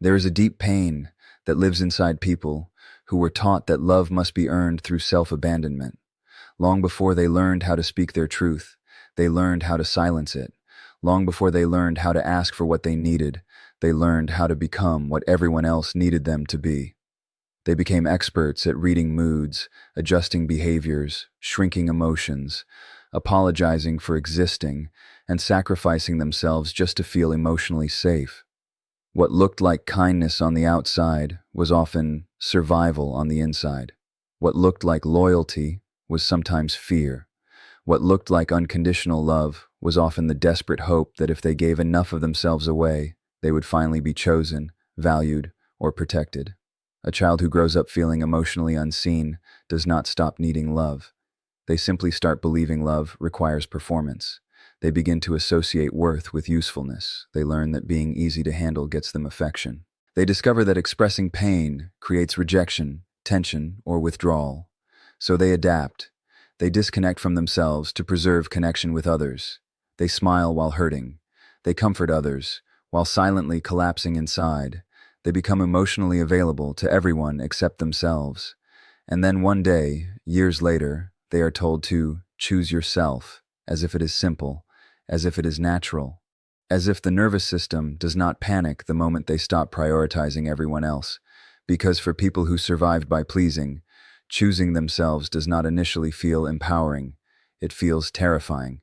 There is a deep pain that lives inside people who were taught that love must be earned through self-abandonment. Long before they learned how to speak their truth, they learned how to silence it. Long before they learned how to ask for what they needed, they learned how to become what everyone else needed them to be. They became experts at reading moods, adjusting behaviors, shrinking emotions, apologizing for existing, and sacrificing themselves just to feel emotionally safe. What looked like kindness on the outside was often survival on the inside. What looked like loyalty was sometimes fear. What looked like unconditional love was often the desperate hope that if they gave enough of themselves away, they would finally be chosen, valued, or protected. A child who grows up feeling emotionally unseen does not stop needing love. They simply start believing love requires performance. They begin to associate worth with usefulness. They learn that being easy to handle gets them affection. They discover that expressing pain creates rejection, tension, or withdrawal. So they adapt. They disconnect from themselves to preserve connection with others. They smile while hurting. They comfort others, while silently collapsing inside. They become emotionally available to everyone except themselves. And then one day, years later, they are told to choose yourself, as if it is simple, as if it is natural, as if the nervous system does not panic the moment they stop prioritizing everyone else. Because for people who survived by pleasing, choosing themselves does not initially feel empowering. It feels terrifying.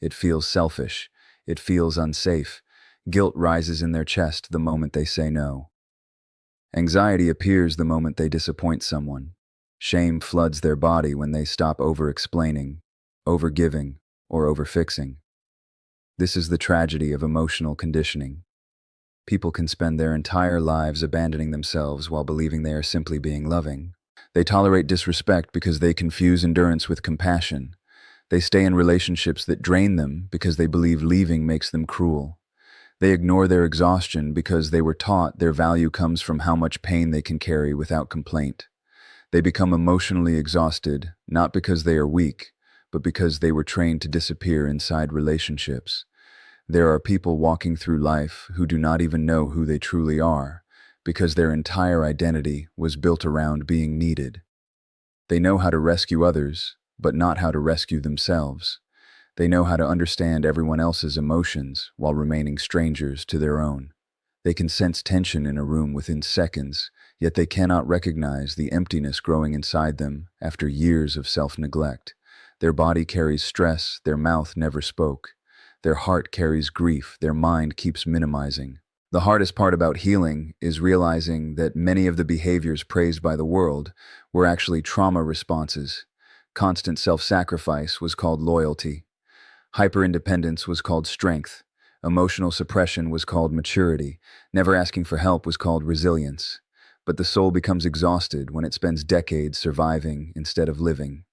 It feels selfish. It feels unsafe. Guilt rises in their chest the moment they say no. Anxiety appears the moment they disappoint someone. Shame floods their body when they stop over-explaining, over-giving, or over-fixing. This is the tragedy of emotional conditioning. People can spend their entire lives abandoning themselves while believing they are simply being loving. They tolerate disrespect because they confuse endurance with compassion. They stay in relationships that drain them because they believe leaving makes them cruel. They ignore their exhaustion because they were taught their value comes from how much pain they can carry without complaint. They become emotionally exhausted, not because they are weak, but because they were trained to disappear inside relationships. There are people walking through life who do not even know who they truly are, because their entire identity was built around being needed. They know how to rescue others, but not how to rescue themselves. They know how to understand everyone else's emotions while remaining strangers to their own. They can sense tension in a room within seconds, yet they cannot recognize the emptiness growing inside them after years of self-neglect. Their body carries stress, their mouth never spoke. Their heart carries grief, their mind keeps minimizing. The hardest part about healing is realizing that many of the behaviors praised by the world were actually trauma responses. Constant self-sacrifice was called loyalty. Hyper-independence was called strength. Emotional suppression was called maturity. Never asking for help was called resilience. But the soul becomes exhausted when it spends decades surviving instead of living.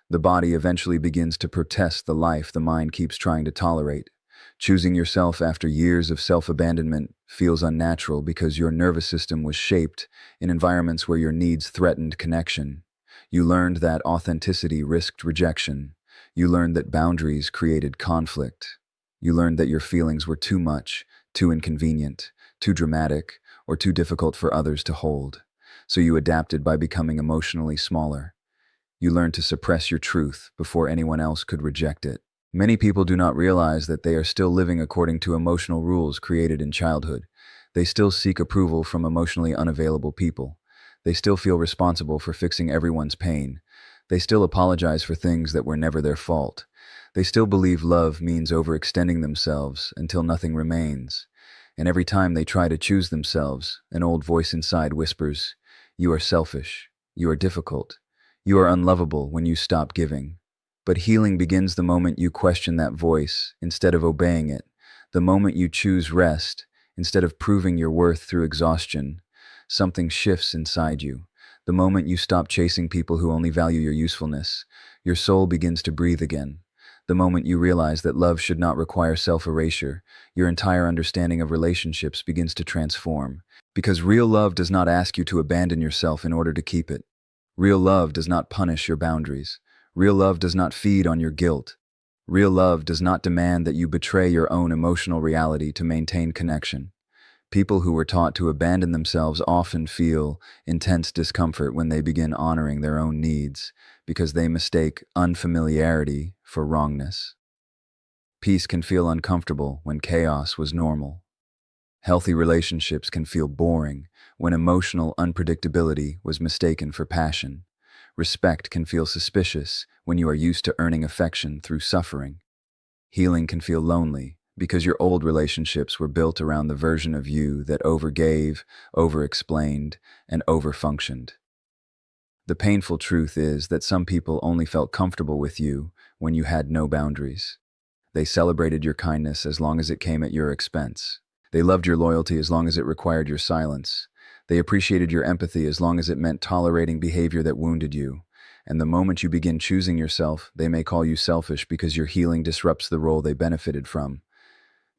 The body eventually begins to protest the life the mind keeps trying to tolerate. Choosing yourself after years of self-abandonment feels unnatural because your nervous system was shaped in environments where your needs threatened connection. You learned that authenticity risked rejection. You learned that boundaries created conflict. You learned that your feelings were too much, too inconvenient, too dramatic, or too difficult for others to hold. So you adapted by becoming emotionally smaller. You learned to suppress your truth before anyone else could reject it. Many people do not realize that they are still living according to emotional rules created in childhood. They still seek approval from emotionally unavailable people. They still feel responsible for fixing everyone's pain. They still apologize for things that were never their fault. They still believe love means overextending themselves until nothing remains. And every time they try to choose themselves, an old voice inside whispers, "You are selfish. You are difficult. You are unlovable when you stop giving." But healing begins the moment you question that voice instead of obeying it, the moment you choose rest instead of proving your worth through exhaustion. Something shifts inside you. The moment you stop chasing people who only value your usefulness, your soul begins to breathe again. The moment you realize that love should not require self-erasure, your entire understanding of relationships begins to transform. Because real love does not ask you to abandon yourself in order to keep it. Real love does not punish your boundaries. Real love does not feed on your guilt. Real love does not demand that you betray your own emotional reality to maintain connection. People who were taught to abandon themselves often feel intense discomfort when they begin honoring their own needs because they mistake unfamiliarity for wrongness. Peace can feel uncomfortable when chaos was normal. Healthy relationships can feel boring when emotional unpredictability was mistaken for passion. Respect can feel suspicious when you are used to earning affection through suffering. Healing can feel lonely because your old relationships were built around the version of you that overgave, overexplained, and overfunctioned. The painful truth is that some people only felt comfortable with you when you had no boundaries. They celebrated your kindness as long as it came at your expense. They loved your loyalty as long as it required your silence. They appreciated your empathy as long as it meant tolerating behavior that wounded you. And the moment you begin choosing yourself, they may call you selfish because your healing disrupts the role they benefited from.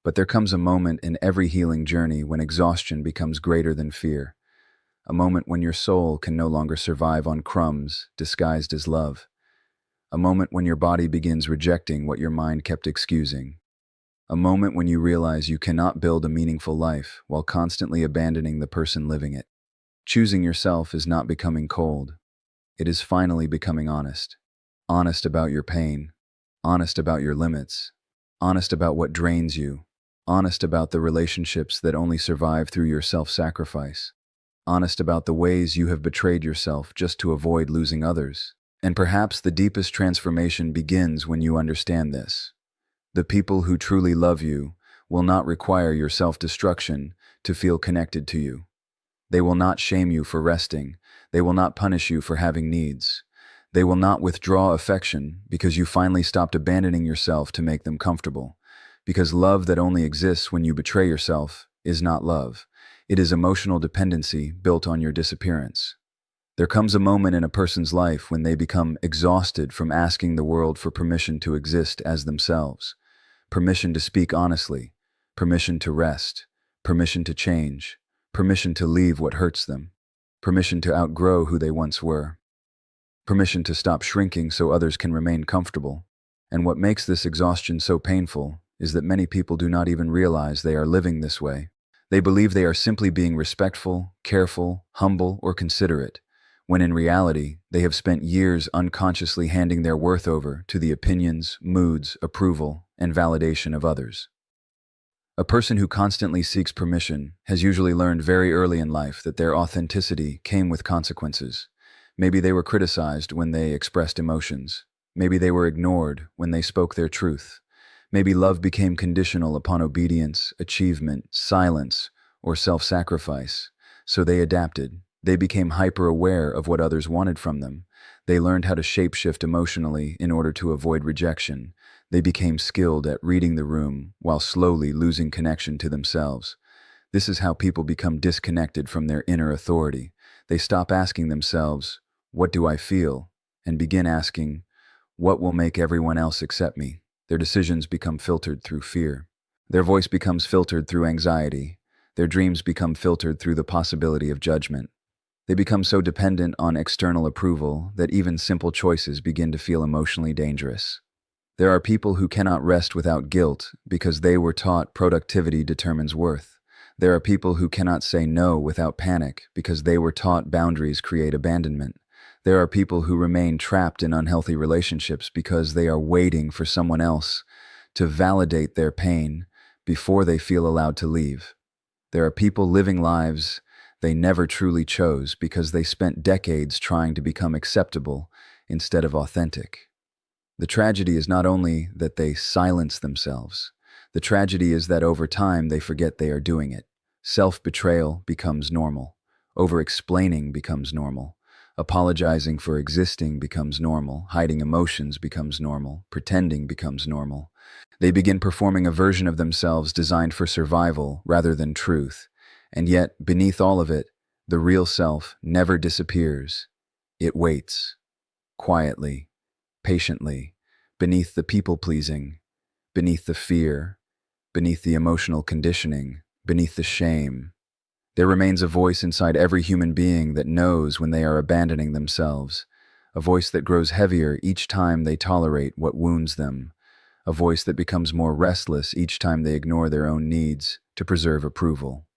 But there comes a moment in every healing journey when exhaustion becomes greater than fear. A moment when your soul can no longer survive on crumbs disguised as love. A moment when your body begins rejecting what your mind kept excusing. A moment when you realize you cannot build a meaningful life while constantly abandoning the person living it. Choosing yourself is not becoming cold. It is finally becoming honest. Honest about your pain. Honest about your limits. Honest about what drains you. Honest about the relationships that only survive through your self-sacrifice. Honest about the ways you have betrayed yourself just to avoid losing others. And perhaps the deepest transformation begins when you understand this. The people who truly love you will not require your self-destruction to feel connected to you. They will not shame you for resting. They will not punish you for having needs. They will not withdraw affection because you finally stopped abandoning yourself to make them comfortable. Because love that only exists when you betray yourself is not love. It is emotional dependency built on your disappearance. There comes a moment in a person's life when they become exhausted from asking the world for permission to exist as themselves. Permission to speak honestly, permission to rest, permission to change, permission to leave what hurts them, permission to outgrow who they once were, permission to stop shrinking so others can remain comfortable. And what makes this exhaustion so painful is that many people do not even realize they are living this way. They believe they are simply being respectful, careful, humble, or considerate, when in reality, they have spent years unconsciously handing their worth over to the opinions, moods, approval, and validation of others. A person who constantly seeks permission has usually learned very early in life that their authenticity came with consequences. Maybe they were criticized when they expressed emotions. Maybe they were ignored when they spoke their truth. Maybe love became conditional upon obedience, achievement, silence, or self-sacrifice. So they adapted. They became hyper-aware of what others wanted from them. They learned how to shapeshift emotionally in order to avoid rejection. They became skilled at reading the room while slowly losing connection to themselves. This is how people become disconnected from their inner authority. They stop asking themselves, "What do I feel?" and begin asking, "What will make everyone else accept me?" Their decisions become filtered through fear. Their voice becomes filtered through anxiety. Their dreams become filtered through the possibility of judgment. They become so dependent on external approval that even simple choices begin to feel emotionally dangerous. There are people who cannot rest without guilt because they were taught productivity determines worth. There are people who cannot say no without panic because they were taught boundaries create abandonment. There are people who remain trapped in unhealthy relationships because they are waiting for someone else to validate their pain before they feel allowed to leave. There are people living lives they never truly chose because they spent decades trying to become acceptable instead of authentic. The tragedy is not only that they silence themselves. The tragedy is that over time they forget they are doing it. Self-betrayal becomes normal. Over-explaining becomes normal. Apologizing for existing becomes normal. Hiding emotions becomes normal. Pretending becomes normal. They begin performing a version of themselves designed for survival rather than truth. And yet, beneath all of it, the real self never disappears. It waits. Quietly. Patiently. Beneath the people-pleasing. Beneath the fear. Beneath the emotional conditioning. Beneath the shame. There remains a voice inside every human being that knows when they are abandoning themselves, a voice that grows heavier each time they tolerate what wounds them, a voice that becomes more restless each time they ignore their own needs to preserve approval.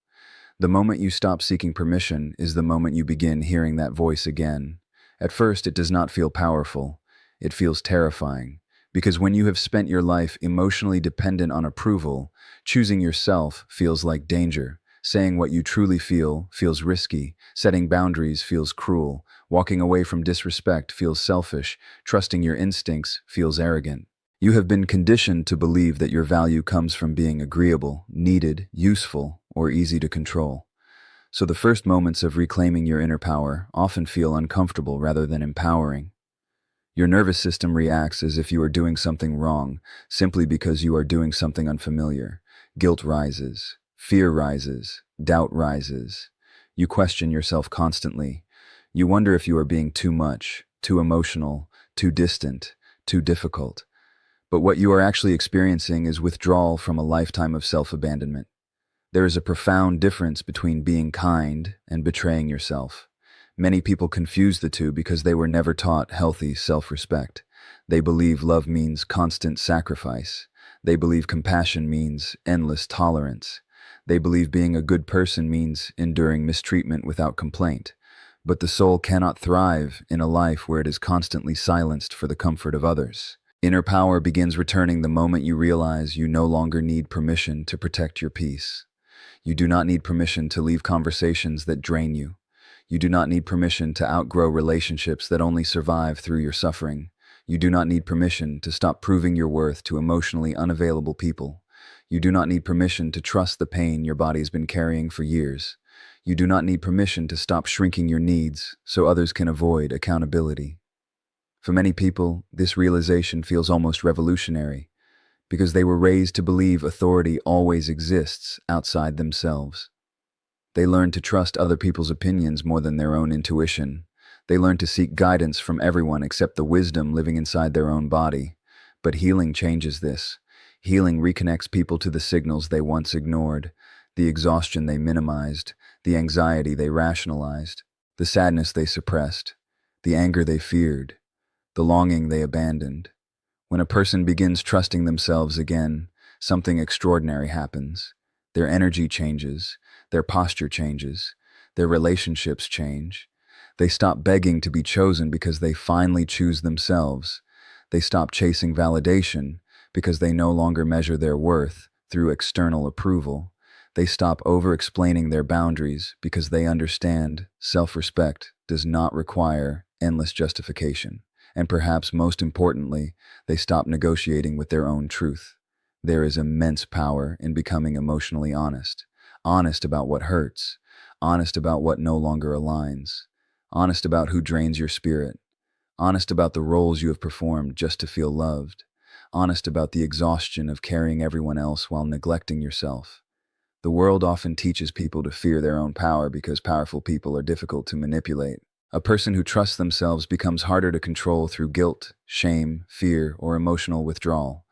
The moment you stop seeking permission is the moment you begin hearing that voice again. At first, it does not feel powerful. It feels terrifying. Because when you have spent your life emotionally dependent on approval, choosing yourself feels like danger. Saying what you truly feel feels risky. Setting boundaries feels cruel. Walking away from disrespect feels selfish. Trusting your instincts feels arrogant. You have been conditioned to believe that your value comes from being agreeable, needed, useful, or easy to control. So the first moments of reclaiming your inner power often feel uncomfortable rather than empowering. Your nervous system reacts as if you are doing something wrong, simply because you are doing something unfamiliar. Guilt rises, fear rises, doubt rises. You question yourself constantly. You wonder if you are being too much, too emotional, too distant, too difficult. But what you are actually experiencing is withdrawal from a lifetime of self-abandonment. There is a profound difference between being kind and betraying yourself. Many people confuse the two because they were never taught healthy self-respect. They believe love means constant sacrifice. They believe compassion means endless tolerance. They believe being a good person means enduring mistreatment without complaint. But the soul cannot thrive in a life where it is constantly silenced for the comfort of others. Inner power begins returning the moment you realize you no longer need permission to protect your peace. You do not need permission to leave conversations that drain you. You do not need permission to outgrow relationships that only survive through your suffering. You do not need permission to stop proving your worth to emotionally unavailable people. You do not need permission to trust the pain your body's been carrying for years. You do not need permission to stop shrinking your needs so others can avoid accountability. For many people, this realization feels almost revolutionary because they were raised to believe authority always exists outside themselves. They learn to trust other people's opinions more than their own intuition. They learn to seek guidance from everyone except the wisdom living inside their own body. But healing changes this. Healing reconnects people to the signals they once ignored, the exhaustion they minimized, the anxiety they rationalized, the sadness they suppressed, the anger they feared, the longing they abandoned. When a person begins trusting themselves again, something extraordinary happens. Their energy changes, their posture changes, their relationships change. They stop begging to be chosen because they finally choose themselves. They stop chasing validation because they no longer measure their worth through external approval. They stop over-explaining their boundaries because they understand self-respect does not require endless justification. And perhaps most importantly, they stop negotiating with their own truth. There is immense power in becoming emotionally honest. Honest about what hurts. Honest about what no longer aligns. Honest about who drains your spirit. Honest about the roles you have performed just to feel loved. Honest about the exhaustion of carrying everyone else while neglecting yourself. The world often teaches people to fear their own power because powerful people are difficult to manipulate. A person who trusts themselves becomes harder to control through guilt, shame, fear, or emotional withdrawal.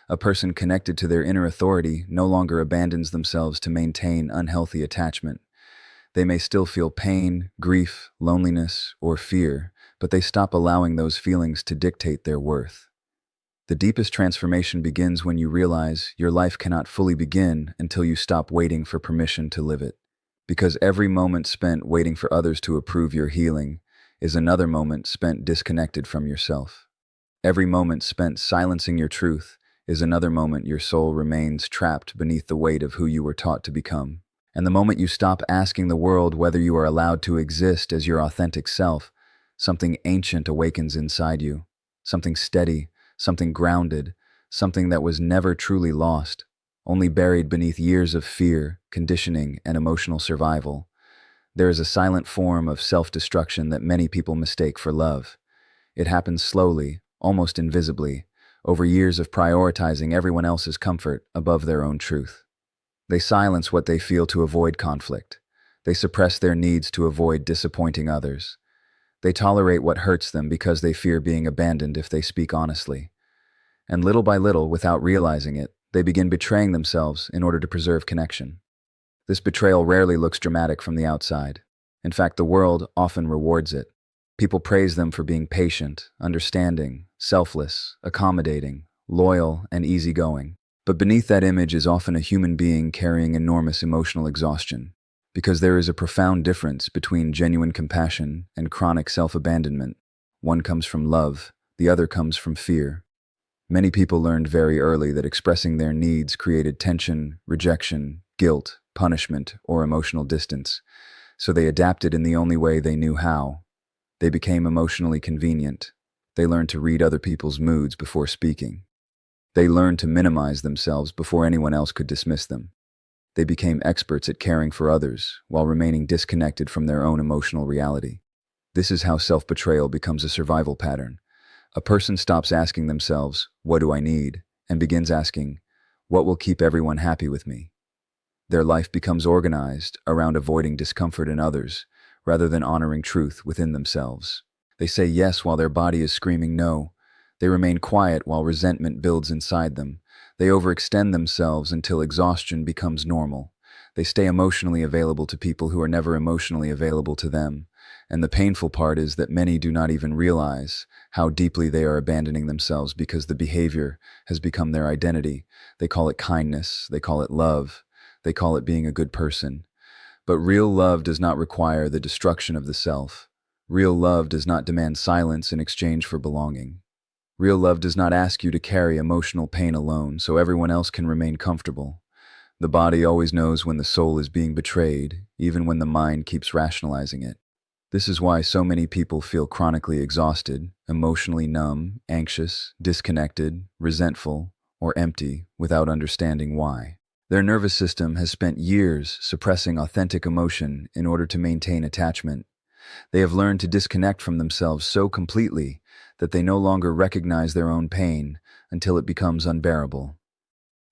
A person connected to their inner authority no longer abandons themselves to maintain unhealthy attachment. They may still feel pain, grief, loneliness, or fear, but they stop allowing those feelings to dictate their worth. The deepest transformation begins when you realize your life cannot fully begin until you stop waiting for permission to live it. Because every moment spent waiting for others to approve your healing is another moment spent disconnected from yourself. Every moment spent silencing your truth is another moment your soul remains trapped beneath the weight of who you were taught to become. And the moment you stop asking the world whether you are allowed to exist as your authentic self, something ancient awakens inside you, something steady, something grounded, something that was never truly lost, only buried beneath years of fear, conditioning, and emotional survival. There is a silent form of self-destruction that many people mistake for love. It happens slowly, almost invisibly, over years of prioritizing everyone else's comfort above their own truth. They silence what they feel to avoid conflict. They suppress their needs to avoid disappointing others. They tolerate what hurts them because they fear being abandoned if they speak honestly. And little by little, without realizing it, they begin betraying themselves in order to preserve connection. This betrayal rarely looks dramatic from the outside. In fact, the world often rewards it. People praise them for being patient, understanding, selfless, accommodating, loyal, and easygoing. But beneath that image is often a human being carrying enormous emotional exhaustion. Because there is a profound difference between genuine compassion and chronic self-abandonment. One comes from love, the other comes from fear. Many people learned very early that expressing their needs created tension, rejection, guilt, punishment, or emotional distance. So they adapted in the only way they knew how. They became emotionally convenient. They learned to read other people's moods before speaking. They learned to minimize themselves before anyone else could dismiss them. They became experts at caring for others while remaining disconnected from their own emotional reality. This is how self-betrayal becomes a survival pattern. A person stops asking themselves, "What do I need?" and begins asking, "What will keep everyone happy with me?" Their life becomes organized around avoiding discomfort in others, rather than honoring truth within themselves. They say yes while their body is screaming no. They remain quiet while resentment builds inside them. They overextend themselves until exhaustion becomes normal. They stay emotionally available to people who are never emotionally available to them. And the painful part is that many do not even realize how deeply they are abandoning themselves because the behavior has become their identity. They call it kindness, they call it love, they call it being a good person. But real love does not require the destruction of the self. Real love does not demand silence in exchange for belonging. Real love does not ask you to carry emotional pain alone so everyone else can remain comfortable. The body always knows when the soul is being betrayed, even when the mind keeps rationalizing it. This is why so many people feel chronically exhausted, emotionally numb, anxious, disconnected, resentful, or empty without understanding why. Their nervous system has spent years suppressing authentic emotion in order to maintain attachment. They have learned to disconnect from themselves so completely that they no longer recognize their own pain until it becomes unbearable.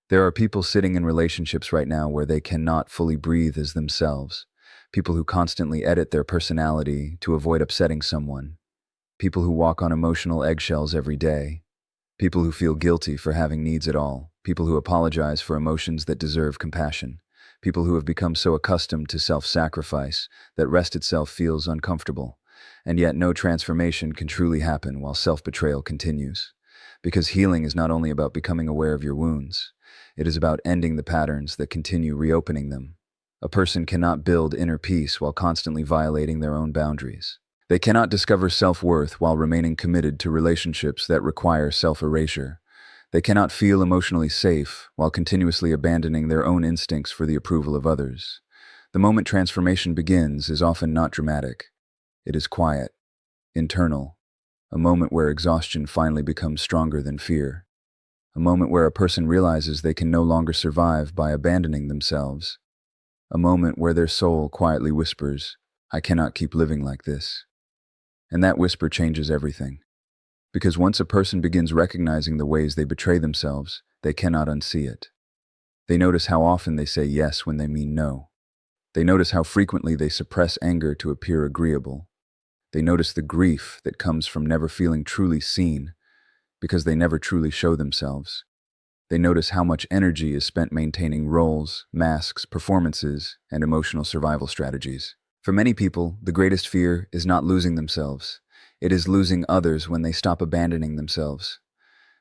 There are people sitting in relationships right now where they cannot fully breathe as themselves. People who constantly edit their personality to avoid upsetting someone. People who walk on emotional eggshells every day. People who feel guilty for having needs at all. People who apologize for emotions that deserve compassion. People who have become so accustomed to self-sacrifice that rest itself feels uncomfortable. And yet no transformation can truly happen while self-betrayal continues. Because healing is not only about becoming aware of your wounds, it is about ending the patterns that continue reopening them. A person cannot build inner peace while constantly violating their own boundaries. They cannot discover self-worth while remaining committed to relationships that require self-erasure. They cannot feel emotionally safe while continuously abandoning their own instincts for the approval of others. The moment transformation begins is often not dramatic. It is quiet, internal, a moment where exhaustion finally becomes stronger than fear. A moment where a person realizes they can no longer survive by abandoning themselves. A moment where their soul quietly whispers, "I cannot keep living like this." And that whisper changes everything. Because once a person begins recognizing the ways they betray themselves, they cannot unsee it. They notice how often they say yes when they mean no. They notice how frequently they suppress anger to appear agreeable. They notice the grief that comes from never feeling truly seen because they never truly show themselves. They notice how much energy is spent maintaining roles, masks, performances, and emotional survival strategies. For many people, the greatest fear is not losing themselves. It is losing others when they stop abandoning themselves.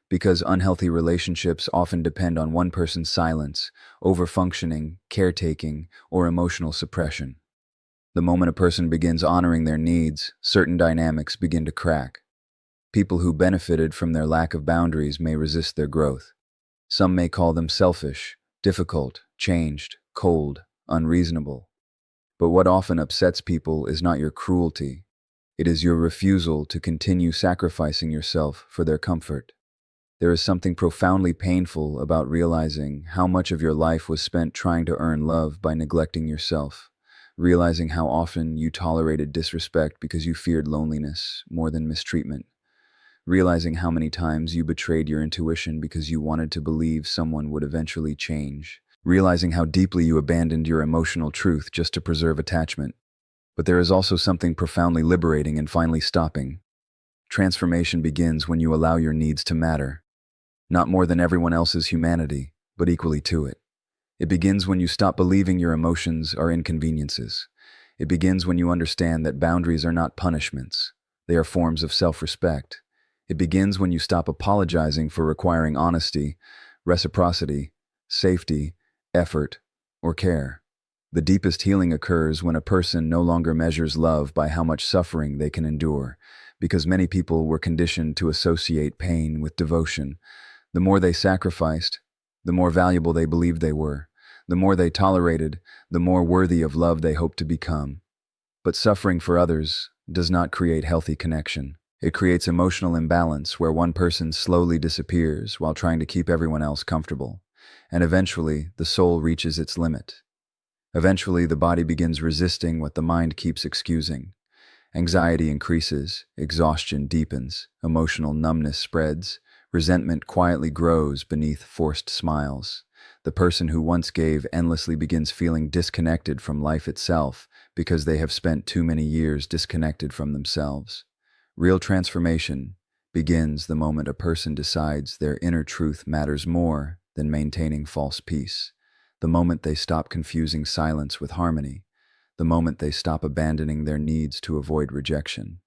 Because unhealthy relationships often depend on one person's silence, overfunctioning, caretaking, or emotional suppression. The moment a person begins honoring their needs, certain dynamics begin to crack. People who benefited from their lack of boundaries may resist their growth. Some may call them selfish, difficult, changed, cold, unreasonable. But what often upsets people is not your cruelty. It is your refusal to continue sacrificing yourself for their comfort. There is something profoundly painful about realizing how much of your life was spent trying to earn love by neglecting yourself, realizing how often you tolerated disrespect because you feared loneliness more than mistreatment, realizing how many times you betrayed your intuition because you wanted to believe someone would eventually change, realizing how deeply you abandoned your emotional truth just to preserve attachment. But there is also something profoundly liberating in finally stopping. Transformation begins when you allow your needs to matter. Not more than everyone else's humanity, but equally to it. It begins when you stop believing your emotions are inconveniences. It begins when you understand that boundaries are not punishments. They are forms of self-respect. It begins when you stop apologizing for requiring honesty, reciprocity, safety, effort, or care. The deepest healing occurs when a person no longer measures love by how much suffering they can endure, because many people were conditioned to associate pain with devotion. The more they sacrificed, the more valuable they believed they were. The more they tolerated, the more worthy of love they hoped to become. But suffering for others does not create healthy connection. It creates emotional imbalance where one person slowly disappears while trying to keep everyone else comfortable. And eventually, the soul reaches its limit. Eventually, the body begins resisting what the mind keeps excusing. Anxiety increases, exhaustion deepens, emotional numbness spreads, resentment quietly grows beneath forced smiles. The person who once gave endlessly begins feeling disconnected from life itself because they have spent too many years disconnected from themselves. Real transformation begins the moment a person decides their inner truth matters more than maintaining false peace. The moment they stop confusing silence with harmony. The moment they stop abandoning their needs to avoid rejection.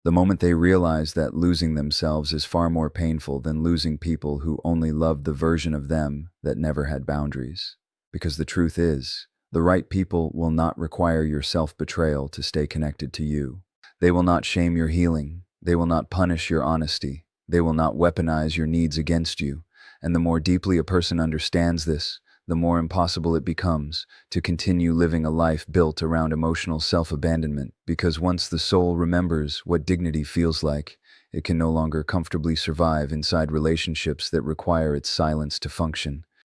The moment they realize that losing themselves is far more painful than losing people who only loved the version of them that never had boundaries. Because the truth is, the right people will not require your self-betrayal to stay connected to you. They will not shame your healing. They will not punish your honesty. They will not weaponize your needs against you. And the more deeply a person understands this, the more impossible it becomes to continue living a life built around emotional self-abandonment, because once the soul remembers what dignity feels like, it can no longer comfortably survive inside relationships that require its silence to function.